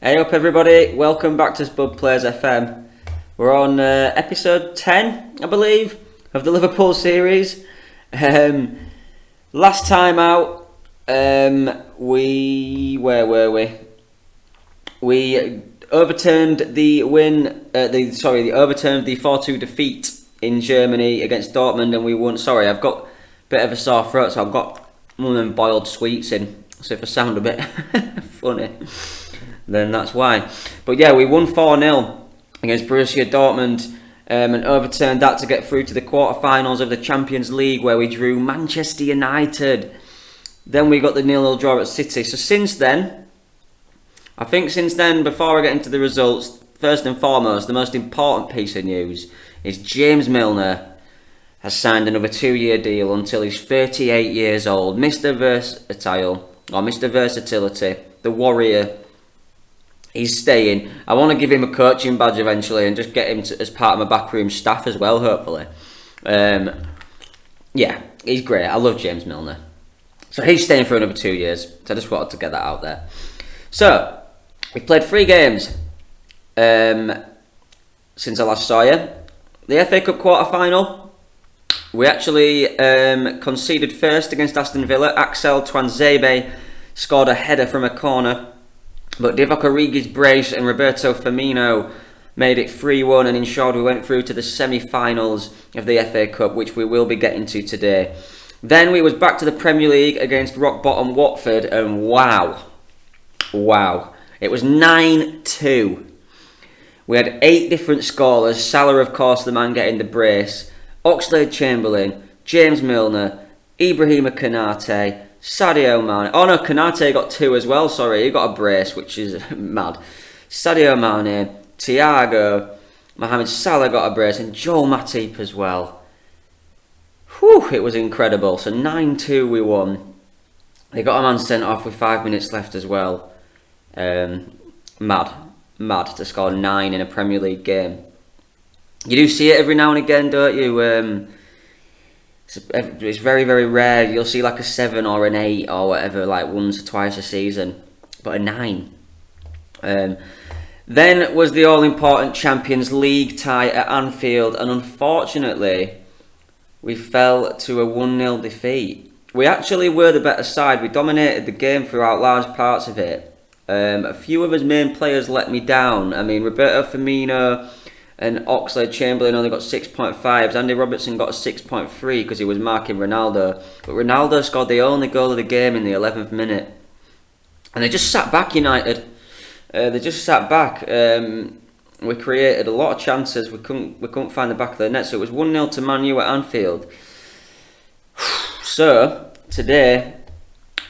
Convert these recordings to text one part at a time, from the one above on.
Hey up everybody, welcome back to Spud Plays FM. We're on episode 10, I believe, of the Liverpool series. Last time out, where were we? We overturned the overturned the 4-2 defeat in Germany against Dortmund, and we won. Sorry, I've got a bit of a sore throat, so I've got one of them boiled sweets in. So if I sound a bit funny, then that's why. But yeah, we won 4-0 against Borussia Dortmund and overturned that to get through to the quarterfinals of the Champions League, where we drew Manchester United. Then we got the 0-0 draw at City. So since then, before I get into the results, first and foremost, the most important piece of news is James Milner has signed another 2-year deal until he's 38 years old. Mr. Versatile, or Mr. Versatility, the Warrior. He's staying. I want to give him a coaching badge eventually and just get him as part of my backroom staff as well, hopefully. Yeah, he's great. I love James Milner. So he's staying for another 2 years. So I just wanted to get that out there. So, we played 3 games since I last saw you. The FA Cup quarter-final. We actually conceded first against Aston Villa. Axel Tuanzebe scored a header from a corner. But Divock Origi's brace and Roberto Firmino made it 3-1 and ensured we went through to the semi-finals of the FA Cup, which we will be getting to today. Then we was back to the Premier League against rock-bottom Watford, and wow, it was 9-2. We had 8 different scorers. Salah, of course, the man getting the brace. Oxlade-Chamberlain, James Milner, Ibrahima Konate, Sadio Mane. Oh no, Konate got 2 as well, sorry. He got a brace, which is mad. Sadio Mane, Thiago, Mohamed Salah got a brace, and Joel Matip as well. Whew, it was incredible. So 9-2 we won. They got a man sent off with 5 minutes left as well. Mad to score 9 in a Premier League game. You do see it every now and again, don't you? It's very, very rare. You'll see like a 7 or an 8 or whatever, like once or twice a season. But a 9. Then was the all-important Champions League tie at Anfield, and unfortunately, we fell to a 1-0 defeat. We actually were the better side. We dominated the game throughout large parts of it. A few of his main players let me down. I mean, Roberto Firmino and Oxlade-Chamberlain only got 6.5s. Andy Robertson got a 6.3 because he was marking Ronaldo. But Ronaldo scored the only goal of the game in the 11th minute. And they just sat back, United. They just sat back. We created a lot of chances. We couldn't find the back of the net. So it was 1-0 to Man U at Anfield. So, today,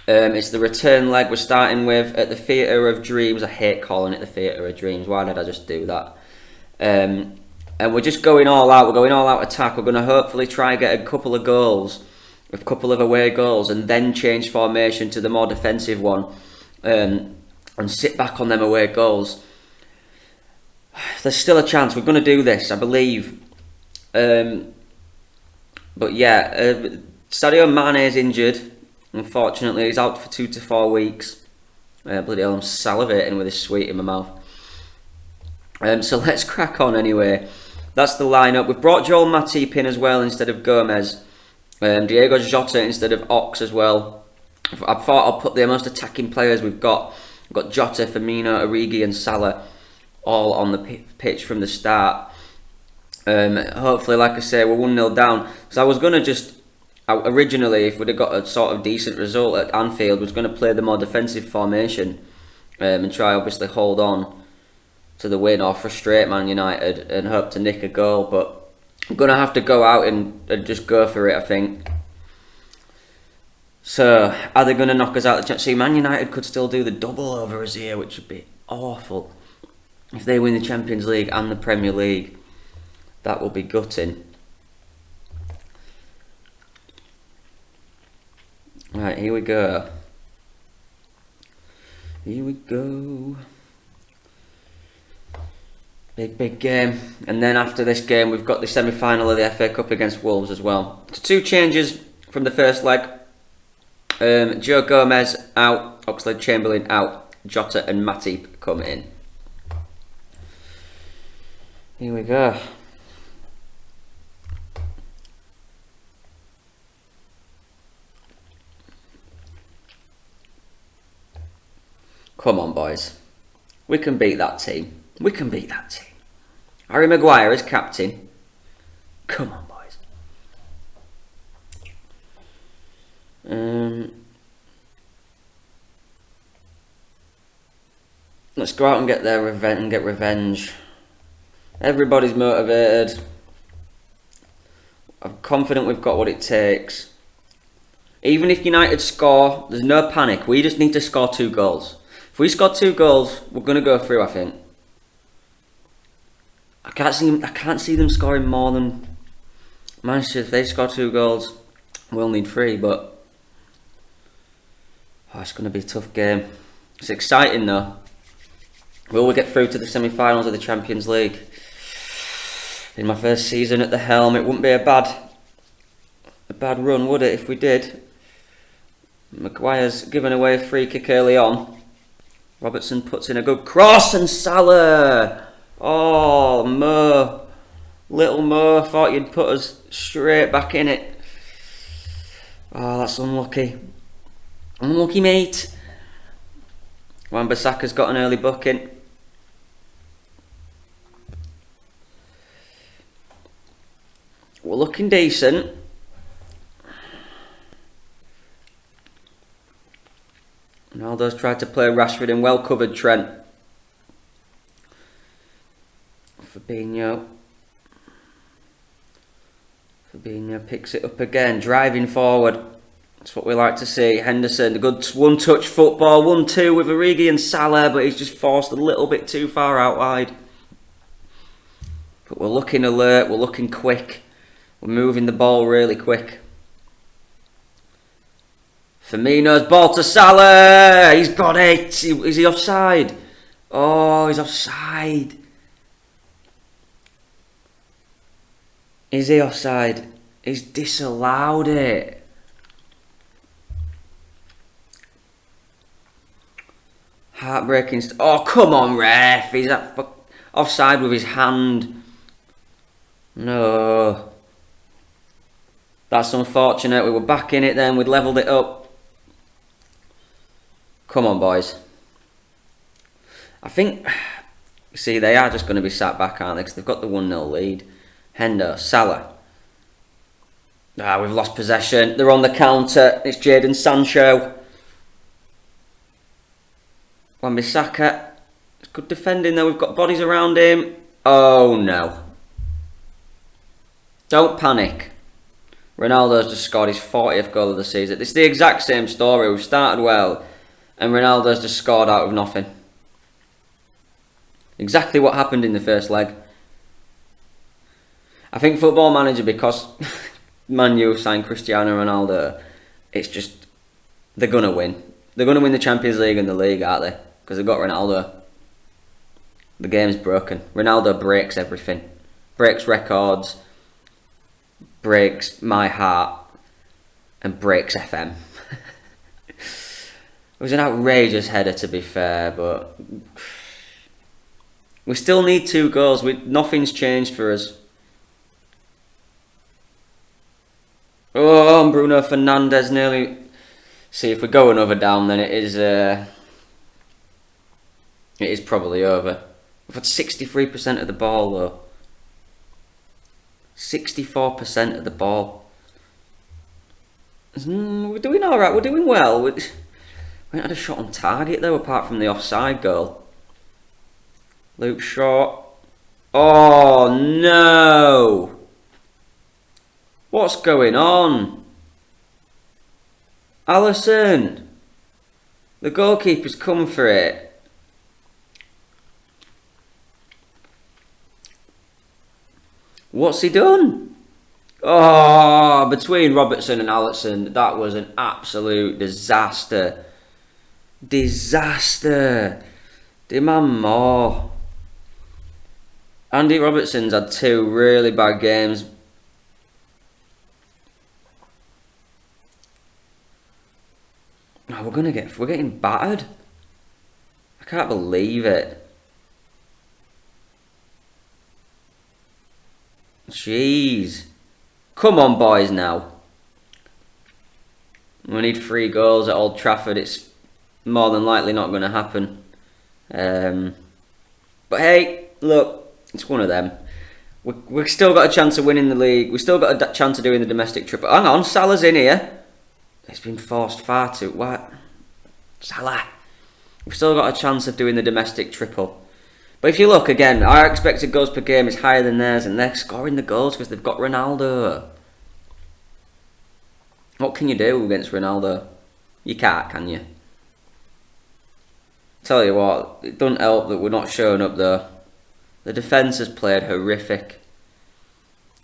it's the return leg we're starting with at the Theatre of Dreams. I hate calling it the Theatre of Dreams. Why did I just do that? And we're just going all out. We're going all out attack. We're going to hopefully try and get a couple of goals, a couple of away goals, and then change formation to the more defensive one, and sit back on them away goals. There's still a chance. We're going to do this, I believe. But yeah, Sadio Mane is injured. Unfortunately, he's out for 2 to 4 weeks. Bloody hell, I'm salivating with this sweet in my mouth. So let's crack on anyway. That's the lineup. We've brought Joel Matip in as well instead of Gomez. Diego Jota instead of Ox as well. I thought I'll put the most attacking players we've got. We've got Jota, Firmino, Origi and Salah all on the pitch from the start. Hopefully, like I say, we're 1-0 down. So I was going to originally, if we'd have got a sort of decent result at Anfield, was going to play the more defensive formation and try obviously hold on to the win or frustrate Man United and hope to nick a goal, but I'm going to have to go out and just go for it, I think. So, are they going to knock us out of the Champions League? Man United could still do the double over us here, which would be awful. If they win the Champions League and the Premier League, that will be gutting. Right, here we go. Here we go. Big game. And then after this game, we've got the semi-final of the FA Cup against Wolves as well. So 2 changes from the first leg. Joe Gomez out, Oxlade-Chamberlain out. Jota and Matip come in. Here we go. Come on, boys. We can beat that team. We can beat that team. Harry Maguire is captain. Come on, boys. Let's go out and get their revenge. Everybody's motivated. I'm confident we've got what it takes. Even if United score, there's no panic. We just need to score 2 goals. If we score 2 goals, we're going to go through, I think. I can't see them scoring more than Manchester. If they score 2 goals, we'll need 3, but it's going to be a tough game. It's exciting though. Will we get through to the semi-finals of the Champions League? In my first season at the helm, it wouldn't be a bad run, would it, if we did? Maguire's given away a free kick early on. Robertson puts in a good cross and Salah. Oh, Mo. Little Mo thought you'd put us straight back in it. Oh, that's unlucky. Unlucky, mate. Wan-Bissaka's got an early booking. We're looking decent. Ronaldo's tried to play Rashford in, well covered Trent. Fabinho picks it up again, driving forward. That's what we like to see. Henderson, a good one-touch football, 1-2 with Origi and Salah, but he's just forced a little bit too far out wide. But we're looking alert, we're looking quick. We're moving the ball really quick. Firmino's ball to Salah. He's got it. Is he offside? Oh, he's offside. Is he offside? He's disallowed it. Heartbreaking. Oh, come on, ref. He's offside with his hand. No. That's unfortunate. We were back in it then. We'd levelled it up. Come on, boys. I think, see, they are just going to be sat back, aren't they? Because they've got the 1-0 lead. Hendo, Salah. We've lost possession. They're on the counter. It's Jadon Sancho. Wan-Bissaka. It's good defending though. We've got bodies around him. Oh, no. Don't panic. Ronaldo's just scored his 40th goal of the season. It's the exact same story. We've started well, and Ronaldo's just scored out of nothing. Exactly what happened in the first leg. I think Football Manager, because Man U signed Cristiano Ronaldo, it's just, they're going to win. They're going to win the Champions League and the league, aren't they? Because they've got Ronaldo. The game's broken. Ronaldo breaks everything. Breaks records. Breaks my heart. And breaks FM. It was an outrageous header, to be fair, but we still need 2 goals. Nothing's changed for us. Oh, and Bruno Fernandes nearly. See, if we go another down, then it is probably over. We've had 63% of the ball though. 64% of the ball. We're doing all right. We're doing well. We haven't had a shot on target though, apart from the offside goal. Luke Shaw. Oh no! What's going on? Alisson! The goalkeeper's come for it. What's he done? Oh, between Robertson and Alisson, that was an absolute disaster. Disaster. Demand more. Andy Robertson's had 2 really bad games. Oh, we're getting battered. I can't believe it. Jeez. Come on, boys, now. We need 3 goals at Old Trafford. It's more than likely not going to happen. But hey, look, it's one of them. We've still got a chance of winning the league. We've still got a chance of doing the domestic triple. Hang on, Salah's in here. It's been forced far too... What? Salah. We've still got a chance of doing the domestic triple. But if you look again, our expected goals per game is higher than theirs, and they're scoring the goals because they've got Ronaldo. What can you do against Ronaldo? You can't, can you? Tell you what, it doesn't help that we're not showing up though. The defence has played horrific.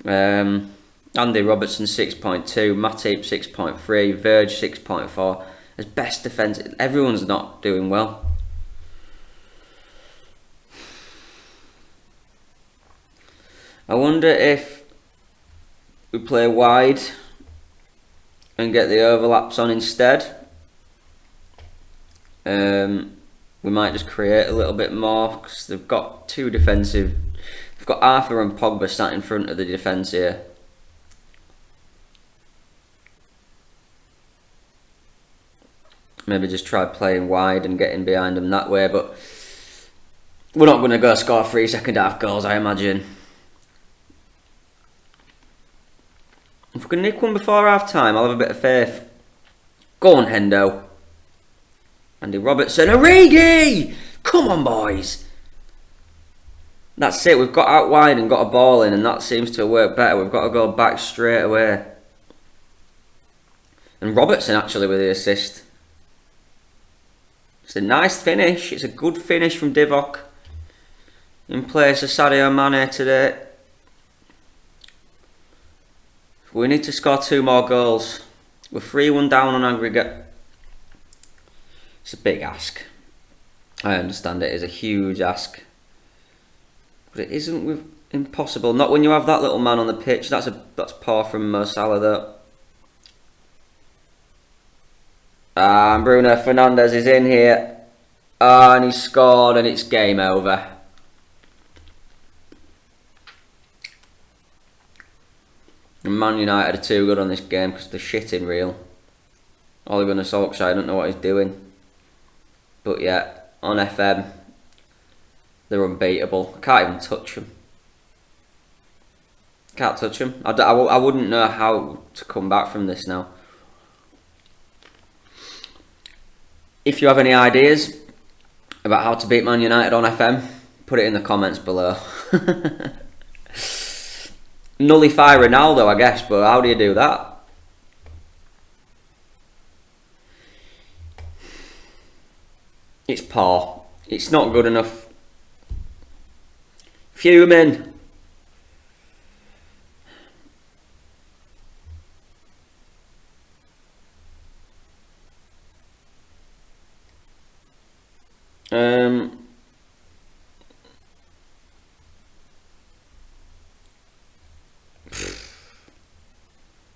Andy Robertson 6.2, Matip 6.3, Verge 6.4. As best defence, everyone's not doing well. I wonder if we play wide and get the overlaps on instead. We might just create a little bit more because they've got 2 defensive. They've got Arthur and Pogba sat in front of the defence here. Maybe just try playing wide and getting behind them that way, but we're not going to go score 3 second half goals, I imagine. If we can nick one before half time, I'll have a bit of faith. Go on, Hendo. Andy Robertson, Origi! Come on, boys. That's it, we've got out wide and got a ball in, and that seems to work better. We've got to go back straight away. And Robertson actually with the assist. It's a nice finish. It's a good finish from Divock. In place of Sadio Mane today. We need to score 2 more goals. We're 3-1 down on aggregate. It's a big ask. I understand it is a huge ask. But it isn't impossible. Not when you have that little man on the pitch. That's poor from Mo Salah though. And Bruno Fernandes is in here. And he scored and it's game over. And Man United are too good on this game because they're shitting real. Ole Gunnar Solskjaer, I don't know what he's doing. But yeah, on FM, they're unbeatable. I can't even touch them. Can't touch them. I wouldn't know how to come back from this now. If you have any ideas about how to beat Man United on FM, put it in the comments below. Nullify Ronaldo, I guess, but how do you do that? It's poor. It's not good enough. Fuming.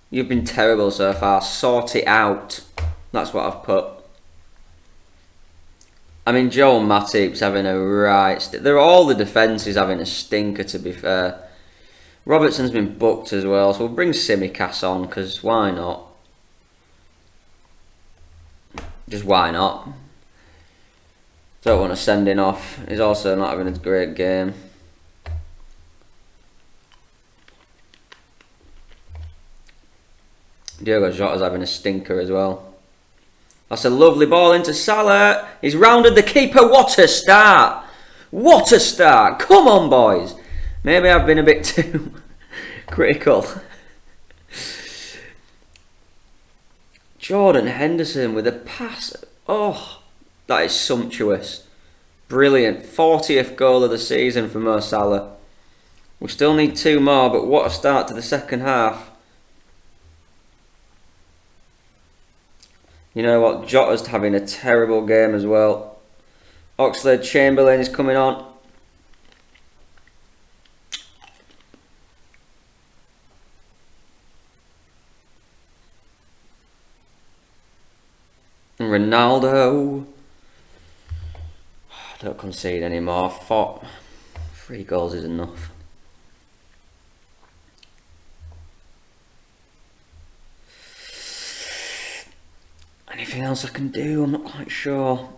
You've been terrible so far. Sort it out. That's what I've put. I mean, Joel Matip's having a right... They're all the defences having a stinker, to be fair. Robertson's been booked as well, so we'll bring Simicast on, because why not? Just why not? Don't want to send him off. He's also not having a great game. Diogo Jota's having a stinker as well. That's a lovely ball into Salah. He's rounded the keeper. What a start. What a start. Come on, boys. Maybe I've been a bit too critical. Jordan Henderson with a pass. Oh, that is sumptuous. Brilliant. 40th goal of the season for Mo Salah. We still need 2 more, but what a start to the second half. You know what, Jota's having a terrible game as well. Oxlade-Chamberlain is coming on. And Ronaldo. Don't concede anymore. 3 goals is enough. Anything else I can do? I'm not quite sure.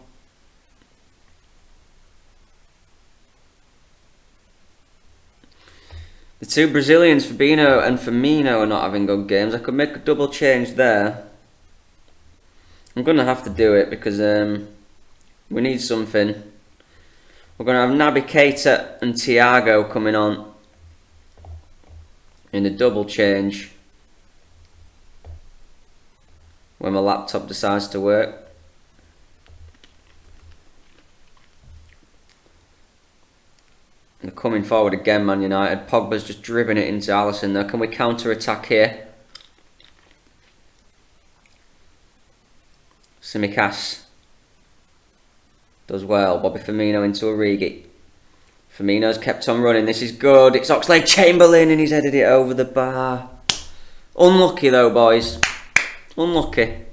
The 2 Brazilians, Fabinho and Firmino, are not having good games. I could make a double change there. I'm going to have to do it because we need something. We're going to have Naby Keita and Thiago coming on in a double change when my laptop decides to work. They're coming forward again, Man United. Pogba's just driven it into Alisson though. Can we counter-attack here? Tsimikas does well. Bobby Firmino into Origi. Firmino's kept on running. This is good. It's Oxlade-Chamberlain and he's headed it over the bar. Unlucky though, boys. Unlucky.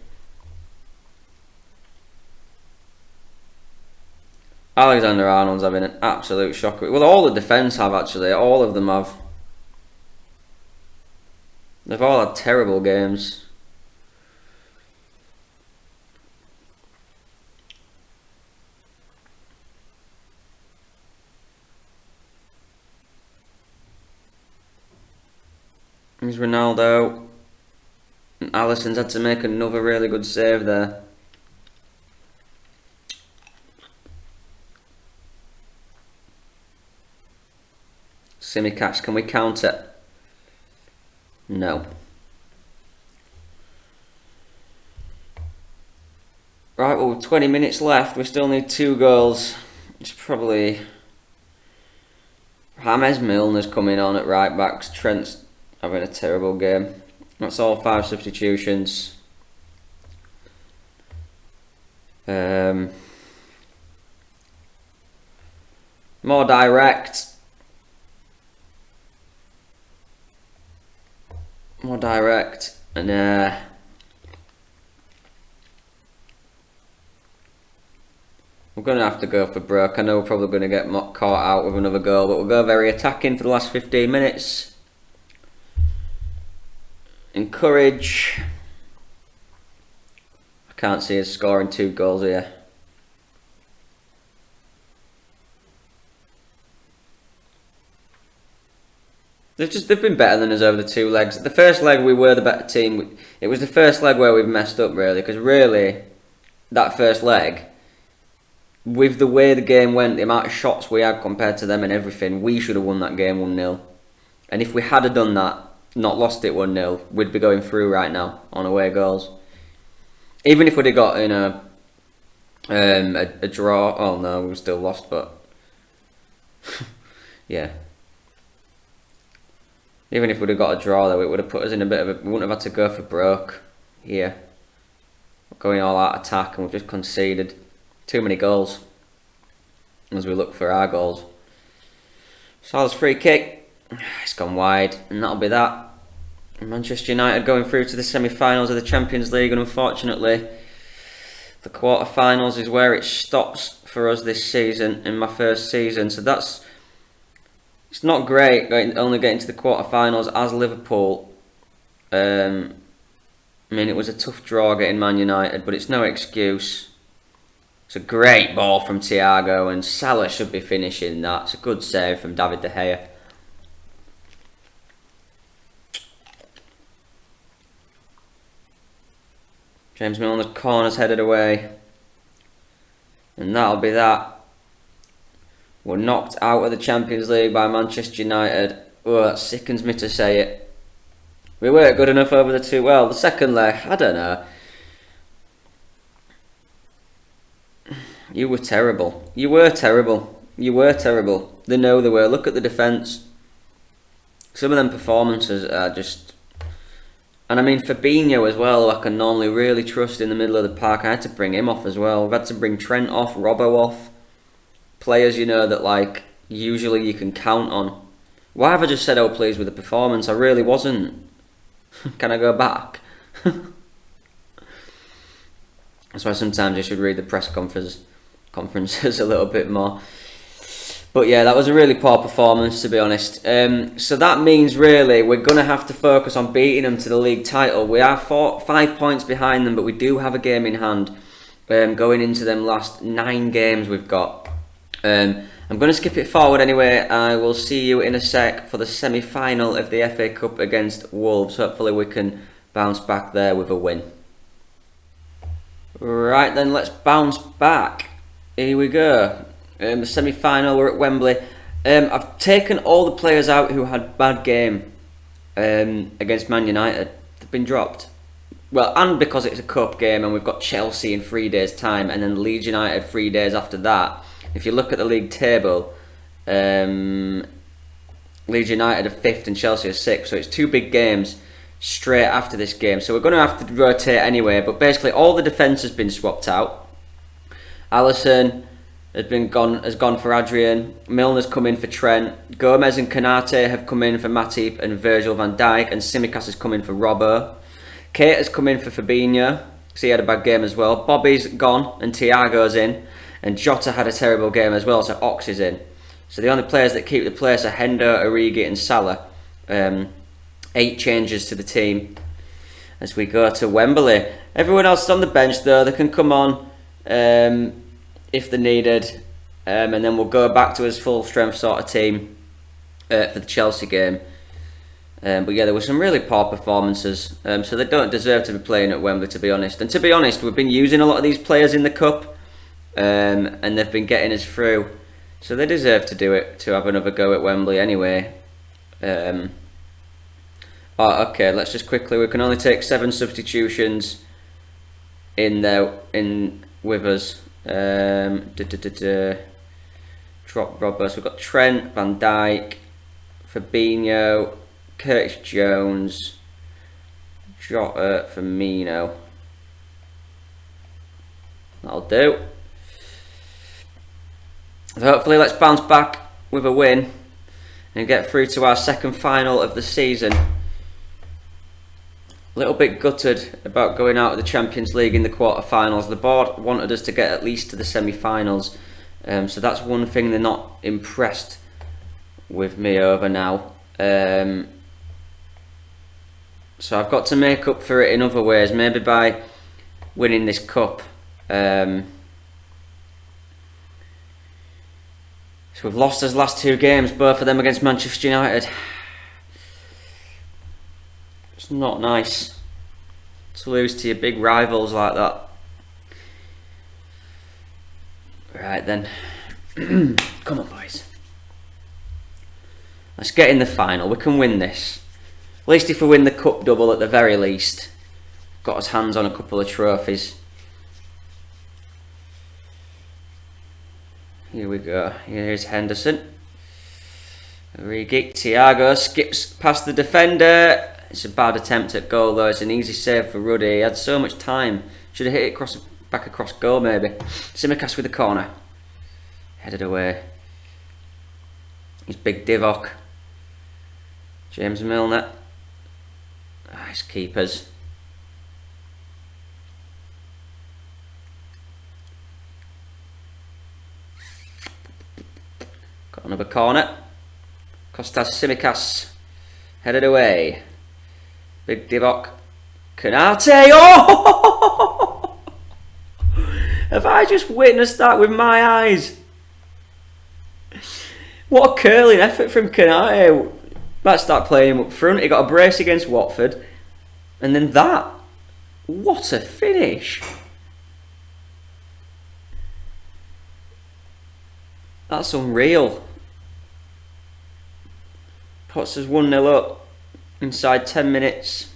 Alexander-Arnold's having an absolute shocker. Well, all the defence have actually. All of them have. They've all had terrible games. Here's Ronaldo. And Alisson's had to make another really good save there. Tsimikas, can we counter? No. Right, well, 20 minutes left. We still need 2 goals. It's probably James Milner's coming on at right backs. Trent's having a terrible game. That's all 5 substitutions. More direct. More direct. And we're going to have to go for broke. I know we're probably going to get caught out with another goal, but we'll go very attacking for the last 15 minutes. Encourage. I can't see us scoring 2 goals here. They've been better than us over the 2 legs. The first leg we were the better team. It was the first leg where we've messed up really, because really that first leg, with the way the game went, the amount of shots we had compared to them and everything, we should have won that game 1-0. And if we had have done that, not lost it 1-0, we'd be going through right now on away goals. Even if we'd have got in a draw. Oh no, we still lost, but yeah. Even if we'd have got a draw though, it would have put us in a bit of a... We wouldn't have had to go for broke here. We're going all out attack and we've just conceded too many goals as we look for our goals. Salah's free kick. It's gone wide and that'll be that. Manchester United going through to the semi-finals of the Champions League, and unfortunately the quarter-finals is where it stops for us this season, in my first season. So it's not great only getting to the quarter-finals as Liverpool. I mean, it was a tough draw getting Man United, but it's no excuse. It's a great ball from Thiago, and Salah should be finishing that. It's a good save from David De Gea. James Milner's corner's headed away. And that'll be that. We're knocked out of the Champions League by Manchester United. Oh, that sickens me to say it. We weren't good enough over the 2. Well, the second leg, I don't know. You were terrible. You were terrible. You were terrible. They know they were. Look at the defence. Some of them performances are just... And I mean Fabinho as well, who I can normally really trust in the middle of the park. I had to bring him off as well. We've had to bring Trent off, Robbo off. Players, you know, that like usually you can count on. Why have I just said, oh please, with the performance? I really wasn't. Can I go back? That's why sometimes you should read the press conferences a little bit more. But yeah, that was a really poor performance, to be honest. So that means really we're going to have to focus on beating them to the league title. We are 5 points behind them, but we do have a game in hand going into them last 9 games we've got. I'm going to skip it forward anyway. I will see you in a sec for the semi-final of the FA Cup against Wolves. Hopefully we can bounce back there with a win. Right then, let's bounce back. Here we go. The semi-final, we're at Wembley. I've taken all the players out who had bad game against Man United. They've been dropped. Well, and because it's a cup game and we've got Chelsea in 3 days' time and then Leeds United 3 days after that. If you look at the league table, Leeds United are 5th and Chelsea are 6th, so it's 2 big games straight after this game. So we're going to have to rotate anyway, but basically all the defence has been swapped out. Alisson has gone for Adrian. Milner's come in for Trent. Gomez and Konate have come in for Matip and Virgil van Dijk, and Tsimikas has come in for Robbo. Kate has come in for Fabinho, because he had a bad game as well. Bobby's gone and Thiago's in, and Jota had a terrible game as well, so Ox is in. So the only players that keep the place are Hendo, Origi and Salah. 8 changes to the team as we go to Wembley. Everyone else is on the bench though. They can come on if they're needed, and then we'll go back to his full strength sort of team for the Chelsea game. But yeah, there were some really poor performances, so they don't deserve to be playing at Wembley, to be honest. And to be honest, we've been using a lot of these players in the cup, and they've been getting us through, so they deserve to do it, to have another go at Wembley anyway. Okay, let's just quickly, we can only take 7 substitutions in there with us. Drop Robbo. So we've got Trent, Van Dijk, Fabinho, Curtis Jones, Jota, Firmino. That'll do. So hopefully let's bounce back with a win and get through to our second final of the season. A little bit gutted about going out of the Champions League in the quarter-finals. The board wanted us to get at least to the semi-finals, so that's one thing they're not impressed with me over now. So I've got to make up for it in other ways, maybe by winning this cup. So we've lost his last 2 games, both of them against Manchester United. It's not nice to lose to your big rivals like that. Right then. Come on, boys. Let's get in the final. We can win this. At least if we win the cup double at the very least. Got us hands on a couple of trophies. Here we go. Here's Henderson. Origi. Thiago skips past the defender. It's a bad attempt at goal though. It's an easy save for Ruddy. He had so much time. Should have hit it back across goal maybe. Tsimikas with the corner. Headed away. He's big Divock. James Milner. Nice keepers. Got another corner. Kostas Tsimikas. Headed away. Big Divock. Konate. Oh! Have I just witnessed that with my eyes? What a curling effort from Konate. Might start playing him up front. He got a brace against Watford. And then that. What a finish. That's unreal. Puts us 1-0 up inside 10 minutes.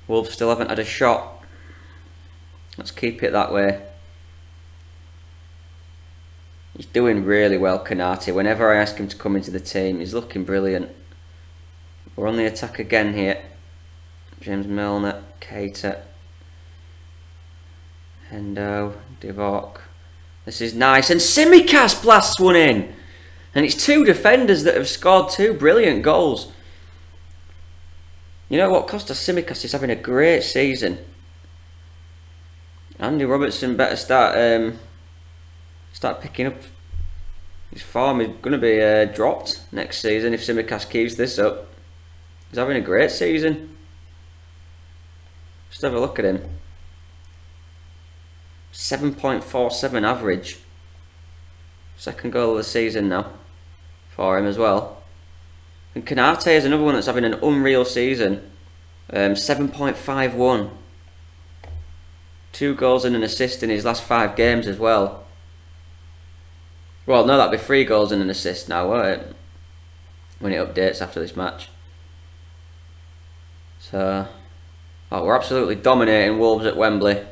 Wolves still haven't had a shot. Let's keep it that way. He's doing really well, Konate. Whenever I ask him to come into the team, he's looking brilliant. We're on the attack again here. James Milner, Keita, Hendo, Divock. This is nice, and Tsimikas blasts one in. And it's 2 defenders that have scored 2 brilliant goals. You know what? Costa Tsimikas is having a great season. Andy Robertson better start picking up. His form is going to be dropped next season if Tsimikas keeps this up. He's having a great season. Just have a look at him. 7.47 average. Second goal of the season now for him as well. And Kanate is another one that's having an unreal season. 7.51. 2 goals and an assist in his last 5 games as well. Well, no, that'd be 3 goals and an assist now, won't it? When it updates after this match. So, we're absolutely dominating Wolves at Wembley.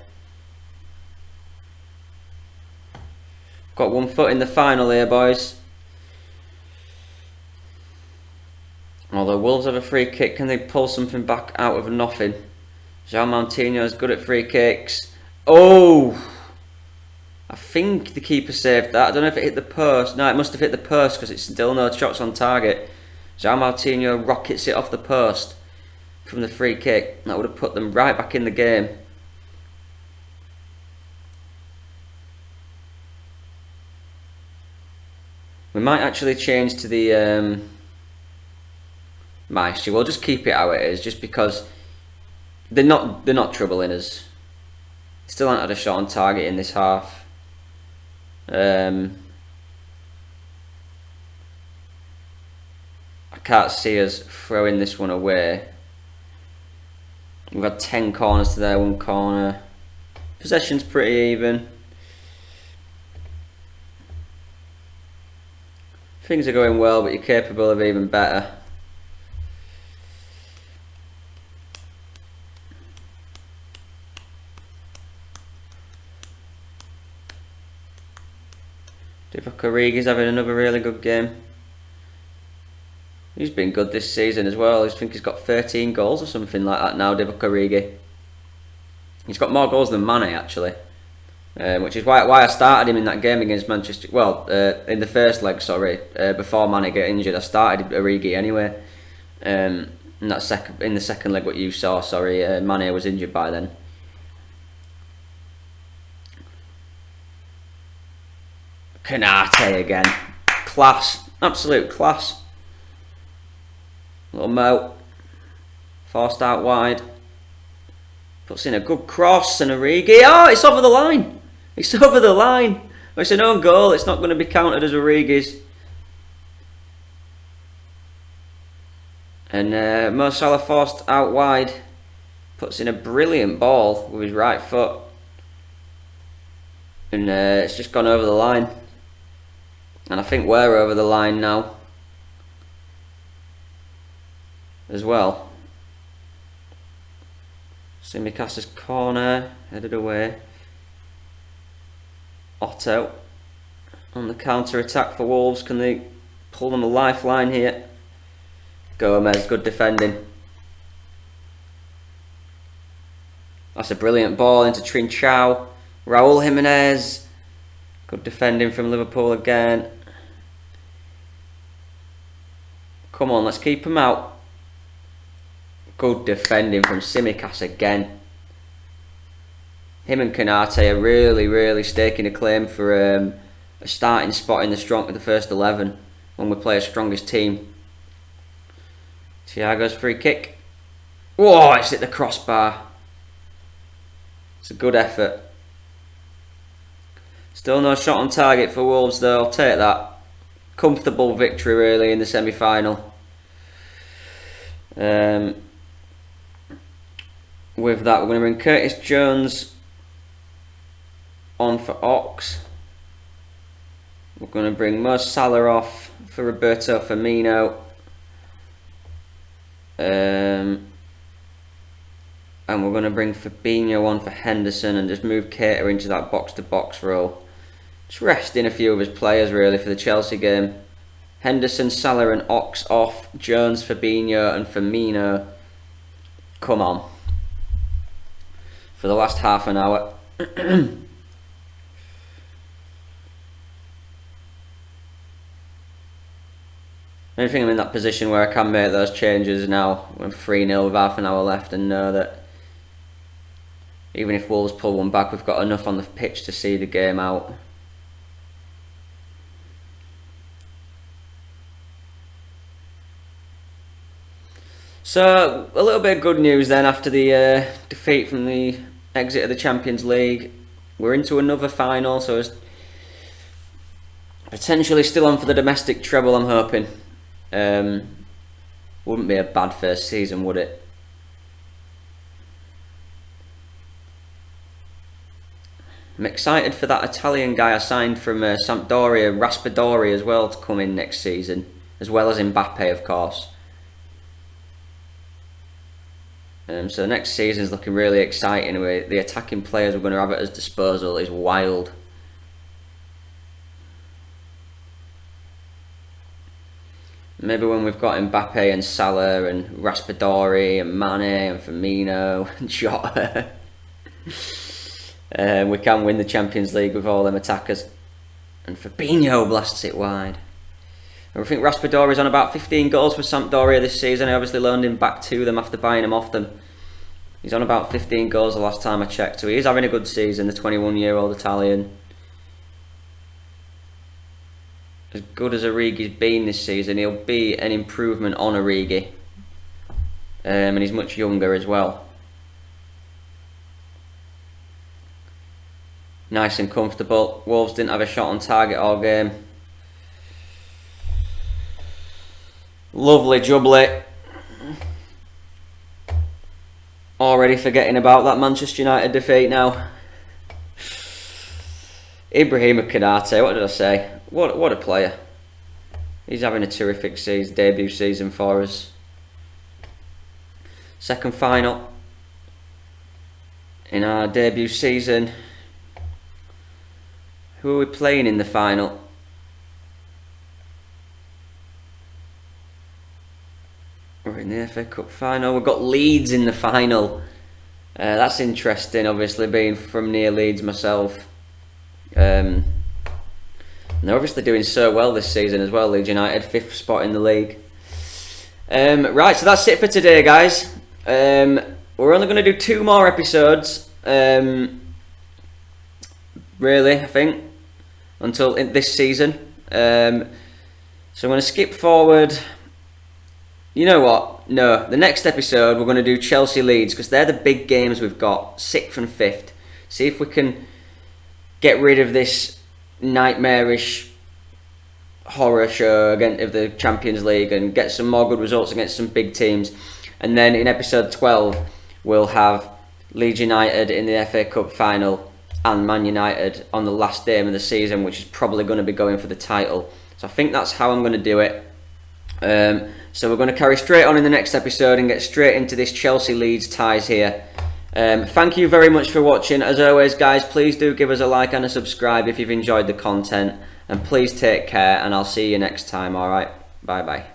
Got one foot in the final here, boys. Although Wolves have a free kick, can they pull something back out of nothing? João Moutinho is good at free kicks. Oh! I think the keeper saved that. I don't know if it hit the post. No, it must have hit the post because it's still no shots on target. João Moutinho rockets it off the post from the free kick. That would have put them right back in the game. We might actually change to the Maestri. We'll just keep it how it is, just because they're not troubling us. Still haven't had a shot on target in this half. I can't see us throwing this one away. We've had 10 corners to their 1 corner. Possession's pretty even. Things are going well, but you're capable of even better. Divock Origi's having another really good game. He's been good this season as well. I think he's got 13 goals or something like that now, Divock Origi. He's got more goals than Mane actually. Which is why I started him in that game against Manchester. Well, in the first leg, sorry, before Mane got injured, I started Origi anyway. In the second leg, what you saw, sorry, Mane was injured by then. Kanate again, class, absolute class. Little Mo, forced out wide, puts in a good cross and Origi. Oh, it's over the line. It's over the line. It's an own goal. It's not going to be counted as Origi's. And Mo Salah forced out wide. Puts in a brilliant ball with his right foot. And it's just gone over the line. And I think we're over the line now as well. Tsimikas' corner, headed away. Otto on the counter attack for Wolves. Can they pull them a lifeline here? Gomez, good defending. That's a brilliant ball into Trincao. Raul Jimenez, good defending from Liverpool again. Come on, let's keep him out. Good defending from Tsimikas again. Him and Kanate are really staking a claim for a starting spot in the first 11 when we play a strongest team. Thiago's free kick. Whoa, it's hit the crossbar. It's a good effort. Still no shot on target for Wolves though, I'll take that. Comfortable victory really in the semi-final. With that, we're going to bring Curtis Jones on for Ox. We're going to bring Mo Salah off for Roberto Firmino. And we're going to bring Fabinho on for Henderson and just move Keita into that box-to-box role. Just resting a few of his players really for the Chelsea game. Henderson, Salah and Ox off. Jones, Fabinho and Firmino. Come on. For the last half an hour. I think I'm in that position where I can make those changes now. I'm 3-0 with half an hour left and know that even if Wolves pull one back, we've got enough on the pitch to see the game out. So, a little bit of good news then after the defeat from the exit of the Champions League. We're into another final, so it's potentially still on for the domestic treble, I'm hoping. Wouldn't be a bad first season, would it? I'm excited for that Italian guy I signed from Sampdoria, Raspadori, as well, to come in next season, as well as Mbappe, of course. So next season is looking really exciting. The attacking players we're going to have at his disposal is wild. Maybe when we've got Mbappe and Salah and Raspadori and Mane and Firmino and Jota, we can win the Champions League with all them attackers. And Fabinho blasts it wide. I think Raspadori's on about 15 goals for Sampdoria this season. I obviously loaned him back to them after buying him off them. He's on about 15 goals the last time I checked, so he is having a good season, the 21-year-old Italian. As good as Origi's been this season, he'll be an improvement on Origi. And he's much younger as well. Nice and comfortable. Wolves didn't have a shot on target all game. Lovely jubbly. Already forgetting about that Manchester United defeat now. Ibrahima Konate, what did I say? What a player. He's having a terrific season, debut season for us. Second final in our debut season. Who are we playing in the final? We're in the FA Cup final. We've got Leeds in the final. That's interesting, obviously, being from near Leeds myself. And they're obviously doing so well this season as well, Leeds United, 5th spot in the league. Right, so that's it for today, guys. We're only going to do 2 more episodes. Really, I think, until this season. So I'm going to skip forward. You know what? No, the next episode we're going to do Chelsea-Leeds because they're the big games we've got, 6th and 5th. See if we can get rid of this nightmarish horror show of the Champions League and get some more good results against some big teams. And then in episode 12 we'll have Leeds United in the FA Cup final and Man United on the last game of the season, which is probably going to be going for the title. So I think that's how I'm going to do it. So we're going to carry straight on in the next episode and get straight into this Chelsea-Leeds ties here. Thank you very much for watching. As always, guys, please do give us a like and a subscribe if you've enjoyed the content. And please take care, and I'll see you next time, alright? Bye-bye.